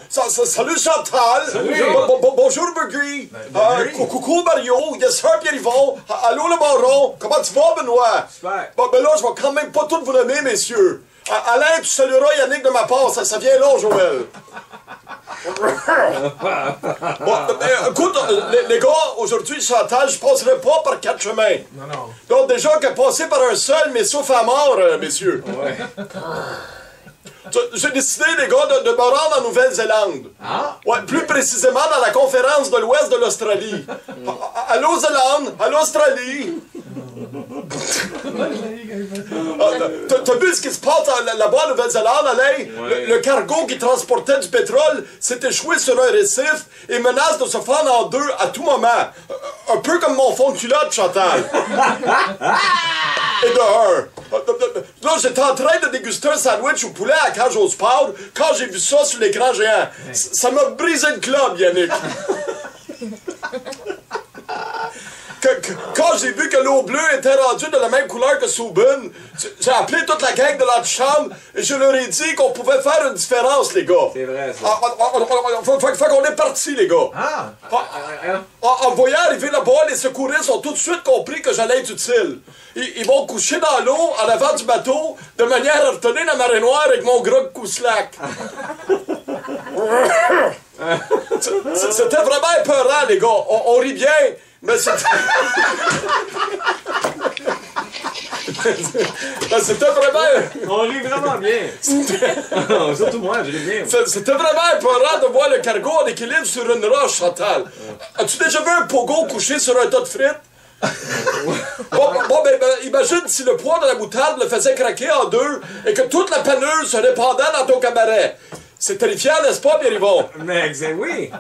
Salut Chantal. Salut. Bonjour Burgui. Coucou Mario. Yes sir Pierre-Yvon. Allô le Baron. Comment tu vas Benoît? Super. Bon ben là je vais quand même pas tout vous nommer messieurs. Alain, tu salueras Yannick de ma part, ça vient long Joël. Bon, écoute, les gars, aujourd'hui, Chantal, je passerai pas par 4 chemins. Non. Donc, déjà que passer par un seul, mais sauf à mort, messieurs. Ouais. J'ai décidé, les gars, de me rendre en Nouvelle-Zélande. Ah? Ouais, plus précisément dans la conférence de l'Ouest de l'Australie. Allô, Zélande? Allô, Australie? T'as vu ce qui se passe là-bas en Nouvelle-Zélande, Alain? Ouais. Le cargo qui transportait du pétrole s'est échoué sur un récif et menace de se fendre en deux à tout moment. Un peu comme mon fond de culotte, Chantal. Et de un. Là, j'étais en train de déguster un sandwich au poulet à cage au sport quand j'ai vu ça sur l'écran géant. Ça m'a brisé le club, Yannick. Quand j'ai vu que l'eau bleue était rendue de la même couleur que Subban, j'ai appelé toute la gang de l'antichambre et je leur ai dit qu'on pouvait faire une différence, les gars. C'est vrai, ça. Fait qu'on est partis, les gars. En voyant arriver là-bas, les secouristes ont tout de suite compris que j'allais être utile. Ils vont coucher dans l'eau en avant du bateau de manière à retenir la marée noire avec mon gros couslac. C'était vraiment épeurant, les gars. On rit bien, mais c'était... c'était vraiment... On rit vraiment bien. Surtout moi, je ris bien. C'était vraiment épeurant de voir le cargo en équilibre sur une roche, Chantal. As-tu déjà vu un pogo couché sur un tas de frites? Bon, ben, imagine si le poids de la moutarde le faisait craquer en deux et que toute la panure se répandait dans ton cabaret. C'est terrifiant, n'est-ce pas, Pierre-Yvon? Mais oui.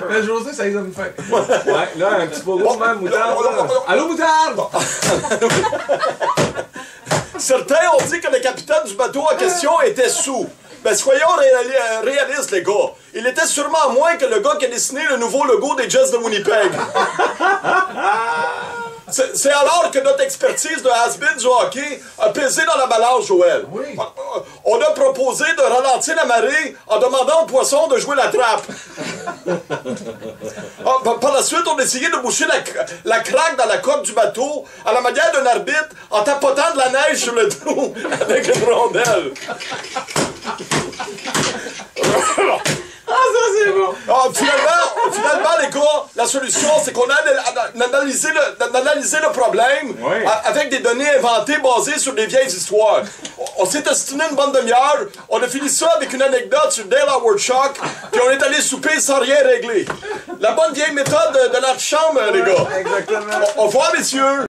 Mais je sais, ça les a me fait. Ouais, là, un petit pogo, même, moutarde. Allô, moutarde! Certains ont dit que le capitaine du bateau en question était sous. Ben, soyons réalistes, les gars. Il était sûrement moins que le gars qui a dessiné le nouveau logo des Jets de Winnipeg. C'est alors que notre expertise de has-been du hockey a pesé dans la balance, Joël. Oui. On a proposé de ralentir la marée en demandant aux poissons de jouer la trappe. Par la suite, on a essayé de boucher la craque dans la coque du bateau à la manière d'un arbitre en tapotant de la neige sur le dos avec une rondelle. Ça, c'est bon! Finalement, les gars, la solution, c'est qu'on a analysé le problème avec des données inventées basées sur des vieilles histoires. On s'est estiné une bonne demi-heure, on a fini ça avec une anecdote sur Dale Howard Shock, puis on est allé souper sans rien régler. La bonne vieille méthode de l'antichambre, les gars. Exactement. Au revoir, messieurs!